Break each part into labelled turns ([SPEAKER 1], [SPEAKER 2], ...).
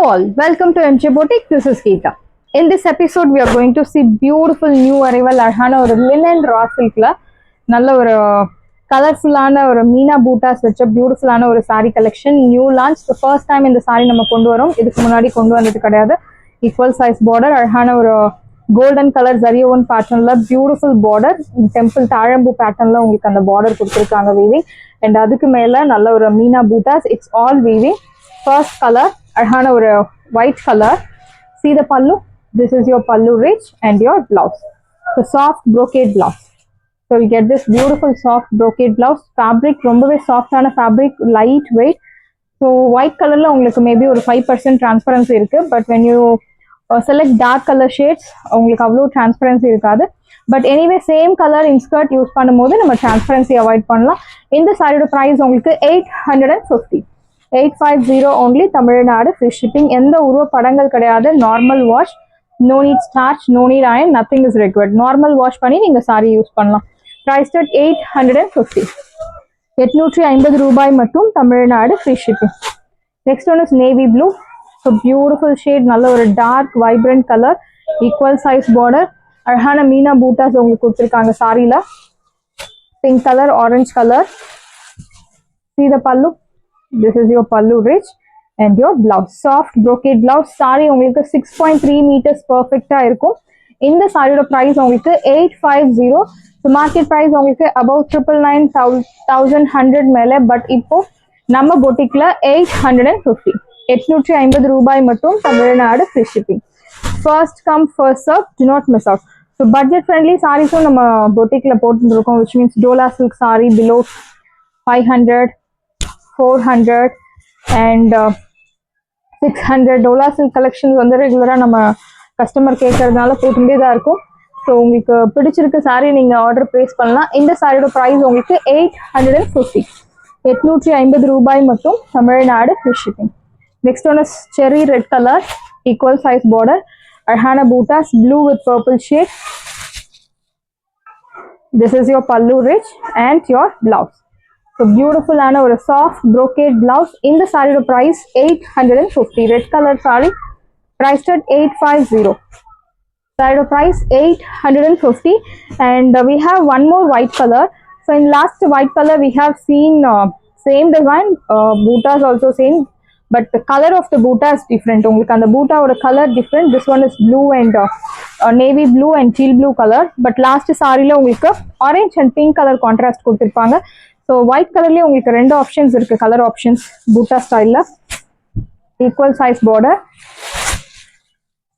[SPEAKER 1] all, welcome to MJ Boutique. This is Geeta. In this episode, we are going to see beautiful new arrival அழகான ஒரு linen raw silkல நல்ல ஒரு கலர்ஃபுல்லான ஒரு மீனா பூட்டாஸ் வச்ச பியூட்டிஃபுல்லான ஒரு saree collection new launch. The first time இந்த saree நம்ம கொண்டு வரோம். இதுக்கு முன்னாடி கொண்டு வந்தது கிடையாது. Equal size border அழகான ஒரு golden color zariyovan patternல beautiful border temple தாழம்பூ patternல உங்களுக்கு அந்த border கொடுத்திருக்காங்க weaving and அதுக்கு மேல நல்ல ஒரு Meena buttas. It's all weaving. First color அழகான ஒரு white color. See the pallu. This is your pallu rich and your blouse. So soft brocade blouse. So you get this beautiful soft brocade blouse. Fabric ரொம்பவே சாஃப்டான fabric, light weight. So white colorல உங்களுக்கு maybe ஒரு 5% transparency இருக்கு. But when you select dark color shades உங்களுக்கு அவ்வளோ transparency இருக்காது. But anyway same color in skirt use பண்ணும்போது நம்ம transparency avoid பண்ணலாம். இந்த சாரியோட price உங்களுக்கு 850. 850 only. Tamil Nadu free shipping. எந்த உருவ படங்கள் கிடையாது. Normal wash. No need starch, no need iron, nothing is required. Normal wash பண்ணி நீங்க சாரி யூஸ் பண்ணலாம். Priced at 850. 850 ரூபாய் மட்டும். Tamil Nadu free shipping. Next one is navy blue. So beautiful shade. நல்ல ஒரு dark vibrant color. Equal size border. அழகான மீனா பூட்டாஸ் உங்களுக்கு கொடுத்திருக்காங்க சாரில. Pink color, orange color. See the pallu. This is your pallu rich and your blouse. Soft brocade blouse. Saree உங்களுக்கு 6.3 meters perfect-ஆ இருக்கும். இந்த சாரியோட price உங்களுக்கு 850. So market price உங்களுக்கு above 999,100 மேல. But இப்போ நம்ம boutique-ல 850. 850 ரூபாய் மட்டும். Tamil Nadu free shipping. First come first serve. Do not miss out. So budget friendly sarees-உம் நம்ம boutique-ல போட்டுருக்கோம். Which means Dola silk saree below 500. 400 and 600 Dola silk collections வந்து ரெகுலரா நம்ம கஸ்டமர் கேட்கறதுனால போட்டுட்டே தான் இருக்கும். ஸோ உங்களுக்கு பிடிச்சிருக்க சாரி நீங்க ஆர்டர் பிளேஸ் பண்ணலாம். இந்த சாரியோட ப்ரைஸ் உங்களுக்கு 850. 850 ரூபாய் மட்டும். Tamil Nadu free shipping. Next one is cherry red colour. Equal size border. அழகான பூட்டாஸ். Blue with purple shade. This is your pallu rich and your blouse. So beautiful and a soft brocade blouse. In the saree price 850. Red color saree priced at 850. Saree price 850 and we have one more white color. So in last white color we have seen same design, bootas also same, but the color of the boota is different. உங்களுக்கு அந்த boota ஓட color different. This one is blue and navy blue and teal blue color. But last saree ல உங்களுக்கு orange and pink color contrast கொடுத்திருப்பாங்க. So white கலர்லேயே உங்களுக்கு ரெண்டு options இருக்கு. கலர் ஆப்ஷன்ஸ் பூட்டா ஸ்டைலில். Equal size border.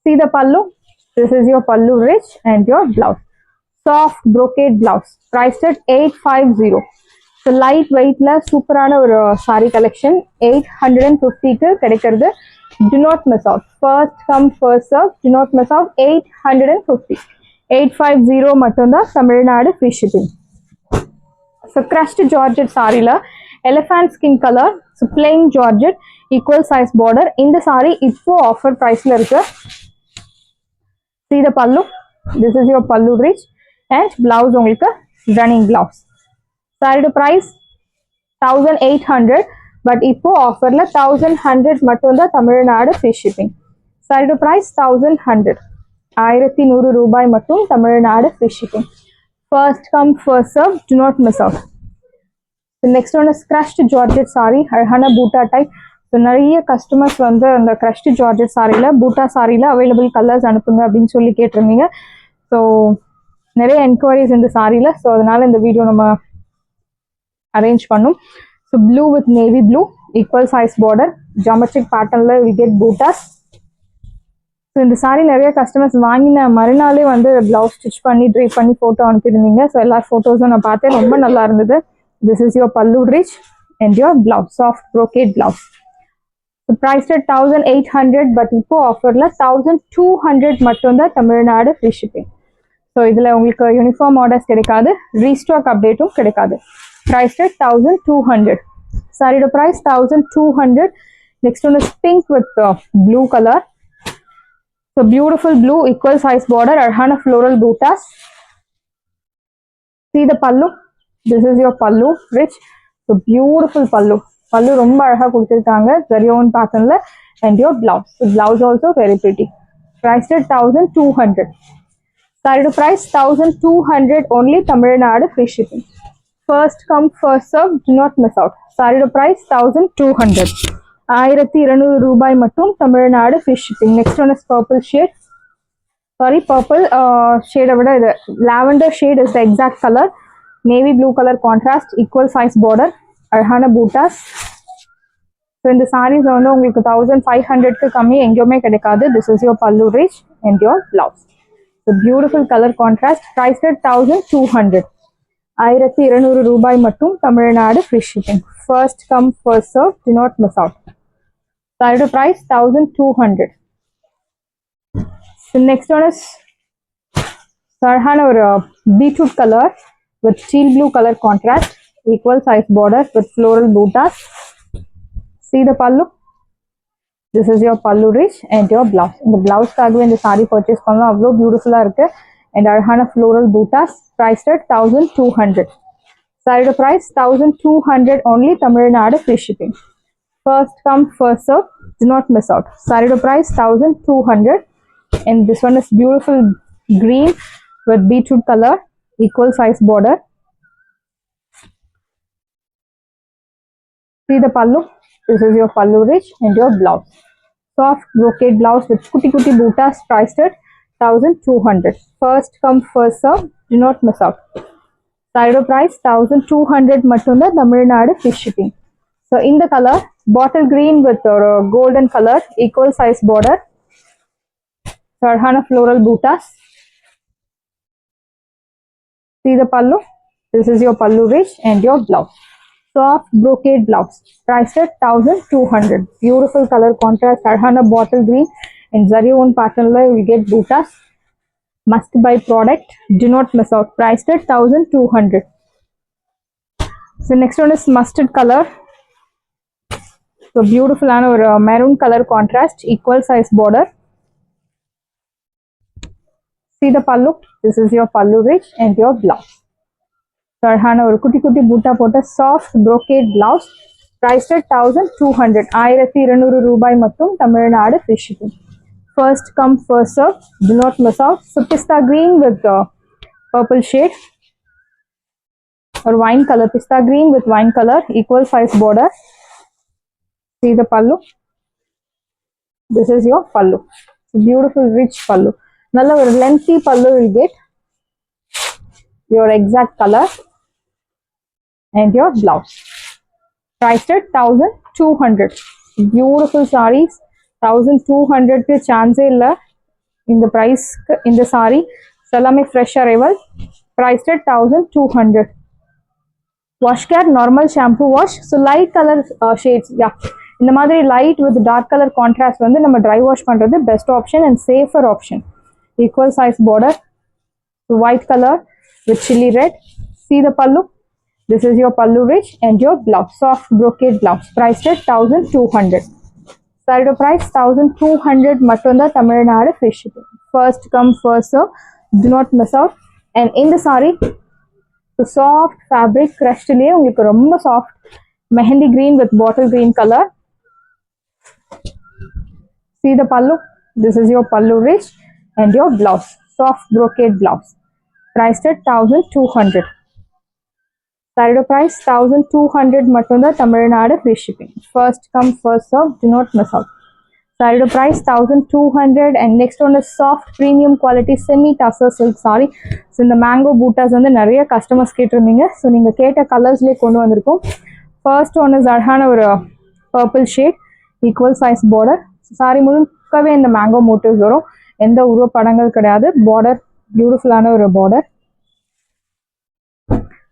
[SPEAKER 1] See the pallu. This is your pallu rich and your blouse. Soft brocade blouse. Priced at 850. So light வெயிட்ல சூப்பரான ஒரு sorry collection 850க்கு கிடைக்கிறது. Do not miss out. First come first serve. Do not miss out. 850. 850 மட்டும்தான். Tamil Nadu free shipping. So crushed georgette saree la elephant skin color. So plain georgette, equal size border. In the saree இப்போ offer price la irukku. See the pallu. This is your pallu rich and blouse உங்களுக்கு running blouse. Saree price 1800 but இப்போ offer la 1100 மட்டும் தான். Tamil Nadu free shipping. Saree price 1100. 1100 ரூபாய் மட்டும். Tamil Nadu free shipping. First come first serve. Do not miss out. The next one is crushed georgette saree. அழகான பூட்டா type. So நிறைய customers வந்து அந்த crushed georgette சாரியில் பூட்டா சாரியில் அவைலபிள் கலர்ஸ் அனுப்புங்க அப்படின்னு சொல்லி கேட்டிருந்தீங்க. ஸோ நிறைய என்கொயரிஸ் இந்த சாரியில். ஸோ அதனால இந்த வீடியோ நம்ம அரேஞ்ச் பண்ணோம். So blue with navy blue. Equal size border. Geometric பேட்டர்னில் வி கெட் பூட்டாஸ். ஸோ இந்த சாரி நிறைய கஸ்டமர்ஸ் வாங்கின மறுநாளே வந்து ப்ளவுஸ் ஸ்டிச் பண்ணி ட்ரீப் பண்ணி ஃபோட்டோ அனுப்பியிருந்தீங்க. ஸோ எல்லா ஃபோட்டோஸும் நான் பார்த்தேன். ரொம்ப நல்லா இருந்தது. This is your pallu rich and your blouse. Soft brocade blouse. So price at 1800 but இப்போ ஆஃபரில் 1200 மட்டும்தான். Tamil Nadu free shipping. ஸோ இதில் உங்களுக்கு யூனிஃபார்ம் ஆர்டர்ஸ் கிடைக்காது. ரீஸ்டாக் அப்டேட்டும் கிடைக்காது. Price at 1200. சாரியோட price 1200. Next one is pink with blue colour. So beautiful blue, equal size border, arhana floral bootas. See the pallu. This is your pallu, rich. So beautiful pallu. பல்லு ரொம்ப அழகா கொடுத்திருக்காங்க ஜரியோன் பேட்டர்ன்ல and your blouse. The blouse also very pretty. Priced at 1200. Saree to price 1200 only. Tamil Nadu free shipping. First come first serve. Do not miss out. Saree to price 1200. 1200 ரூபாய் மட்டும் Tamil Nadu free shipping. Next one is purple shade. Sorry, purple shade விட இது lavender shade is the exact color. Navy blue color contrast, equal size border, அழகான buttas. So இந்த சாரீஸ் வந்து உங்களுக்கு 1500க்கு கம்மி எங்கேயுமே கிடைக்காது. This is your pallu rich and your blouse. So beautiful colour contrast. Price at 1200. 1200 ரூபாய் மட்டும் Tamil Nadu free shipping. First come first serve. Do not miss out. சாரியோட price 1200. So next one is Sarhana or beetroot color with teal blue color contrast, equal size border with floral buttas. See the pallu. This is your pallu rich and your blouse. In the blouse kaagve in the saree purchase panna avlo beautiful ah irukku and Arhana floral buttas. Priced at 1200. Saree price 1200 only. Tamil Nadu free shipping. First come first serve. Do not miss out. Saree price 1200. And this one is beautiful green with beetroot color, equal size border. See the pallu. This is your pallu rich and your blouse. Soft brocade blouse with kutti kutti buttas. Priced at 1200. First come first serve. Do not miss out. Saree price 1200 mattumda. Tamil Nadu free shipping. So in the color bottle green with golden color, equal size border. Sarhana floral buttas. See the pallu. This is your pallu rich and your blouse. Soft brocade blouse. Priced at 1200. Beautiful color contrast. Sarhana bottle green and zari one pattern la you will get buttas. Must buy product. Do not miss out. Priced at 1200. So next one is mustard color. So beautiful and maroon color contrast. Equal size border. See the pallu. This is your pallu rich and your blouse. Sarhana or kutti kutti butta pota soft brocade blouse. Priced at 1200. 1200 ரூபாய் மட்டும் Tamil Nadu free shipping. First come first serve. Do not miss out. So pista green with purple shade or wine color. Pista green with wine color, equal size border. See the pallu. This is your pallu. Beautiful rich pallu. நல்ல ஒரு lengthy pallu will get your exact color and your blouse. Priced at 1200. Beautiful sarees. 1200 க்கு சான்ஸே இல்ல இந்த பிரைஸ்க்கு. இந்த saree எல்லாமே fresh arrival. Priced at 1200. Wash care normal shampoo wash. So light color shades. Yeah. இந்த மாதிரி light with dark color contrast வந்து நம்ம dry wash பண்றது best option and safer option. Equal size border, white color with chili red. See the pallu. This is your pallu rich and your blouse. Soft brocade blouse. Priced at 1200. Saree price 1200 mattumda. Tamil Nadu free shipping. First come first serve. Do not miss out. And in the saree, the soft fabric crushed liye ungalku romba soft mehendi green with bottle green color. See the pallu. This is your pallu rich and your blouse. Soft brocade blouse. Priced at 1200. Saree price 1200 mattumda. Tamil Nadu free shipping. First come first serve. Do not miss out. Saree price 1200. And next one is soft premium quality semi tussar silk saree. So இந்த mango buttas வந்து நிறைய customers கேட்டிருந்தீங்க. So நீங்கள் கேட்ட கலர்ஸ்லேயே கொண்டு வந்திருக்கோம். First one is அழகான ஒரு purple shade, equal size border. saree முழுக்கவே இந்த mango motifs வரும். எந்த உருவ படங்கள் கிடையாது. border பியூட்டிஃபுல்லான ஒரு border.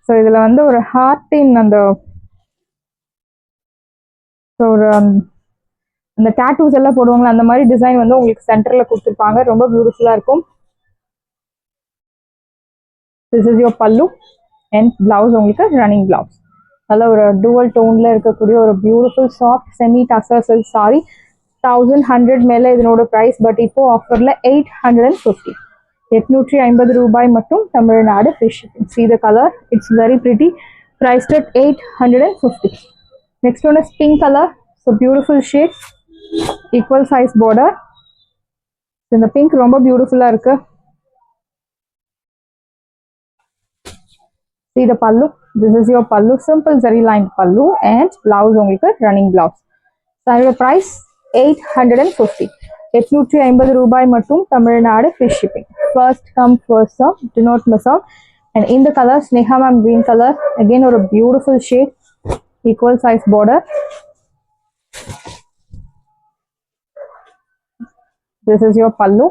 [SPEAKER 1] ஸோ இதில் வந்து ஒரு ஹார்ட்டின் அந்த ஒரு அந்த டேட்டூஸ் எல்லாம் போடுவாங்களா அந்த மாதிரி டிசைன் வந்து உங்களுக்கு சென்டரில் கொடுத்துருப்பாங்க. ரொம்ப பியூட்டிஃபுல்லாக இருக்கும். திஸ் இஸ் யோர் பல்லு அண்ட் பிளவுஸ் உங்களுக்கு ரன்னிங் பிளவுஸ். நல்ல ஒரு டூவல் டோனில் இருக்கக்கூடிய ஒரு beautiful soft semi tussar silk sorry. 1100 மேலே இதனோட ப்ரைஸ். பட் இப்போ ஆஃபரில் 850. 850 ரூபாய் மட்டும் Tamil Nadu free shipping. See the color, it's very pretty. Priced at 850. Next one is pink color. So beautiful shade. equal size border. இந்த pink ரொம்ப பியூட்டிஃபுல்லா இருக்கு. See the pallu. This is your pallu, simple zari lined pallu and blouse உங்களுக்கு running blouse. Saree price 850. 850 ரூபாய் மட்டும் Tamil Nadu free shipping. First come first serve, do not miss out. And in the color Sneha ma'am green color, again or a beautiful shade, equal size border. This is your pallu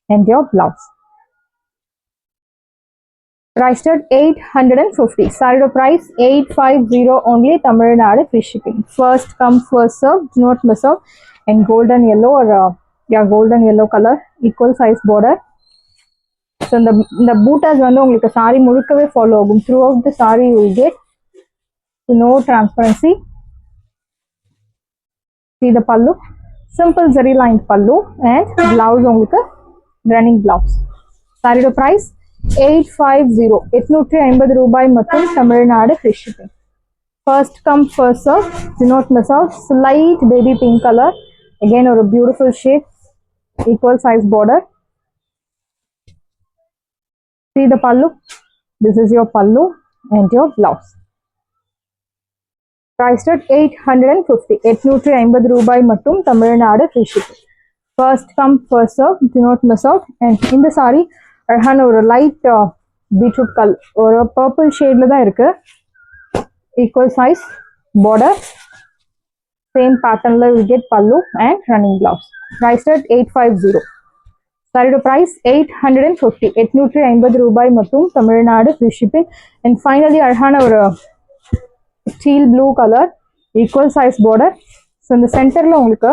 [SPEAKER 1] and your blouse. Priced at 850. Saree price 850 only, Tamil Nadu free shipping. First come first serve, do not miss out. And golden yellow or golden yellow color, equal size border. So the bootas வந்து உங்களுக்கு saree முழுக்கவே follow ஆகும். Throughout the saree you will get no transparency. See the pallu, simple zari lined pallu and blouse உங்களுக்கு running blouse. Saree price 850. 850 ரூபாய் மட்டும் Tamil Nadu free shipping. First come first serve, do not miss out. Light baby pink color, again or a beautiful shade, equal size border. See the pallu. This is your pallu and your blouse. Priced at 850. 850 ரூபாய் மட்டும் Tamil Nadu free shipping. First come first serve, do not miss out. And in the saree அழகான ஒரு light beetroot colour ஒரு purple ஷேட்ல தான் இருக்கு. Equal size border, same பேட்டர்ன்ல will get pallu and running blouse. Priced at 850. சாரியோட பிரைஸ் 850. 850 ரூபாய் மட்டும் Tamil Nadu free shipping. And finally அழகான ஒரு steel blue colour, equal size border. So இந்த சென்டர்ல உங்களுக்கு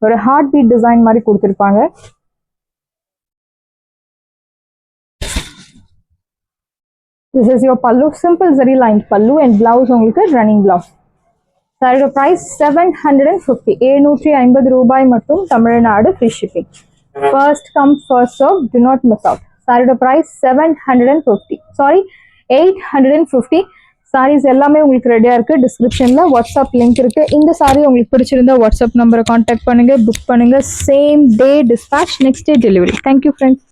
[SPEAKER 1] ஒரு ஹார்ட் பீட் டிசைன் மாதிரி கொடுத்துருப்பாங்க. This is your pallu, simple zari lined pallu and blouse உங்களுக்கு running blouse. Saree price 750. 750 ரூபாய் மட்டும் Tamil Nadu free shipping. First come first serve, do not miss out. Saree price 750. Sorry, 850. Saris எல்லாமே உங்களுக்கு ரெடியா இருக்கு. டிஸ்கிரிப்ஷன்ல வாட்ஸ்அப் லிங்க் இருக்கு. இந்த சாரி உங்களுக்கு பிடிச்சிருந்தா வாட்ஸ்அப் நம்பரை கான்டாக்ட் பண்ணுங்க, புக் பண்ணுங்க. Same day dispatch, next day delivery. Thank you friends.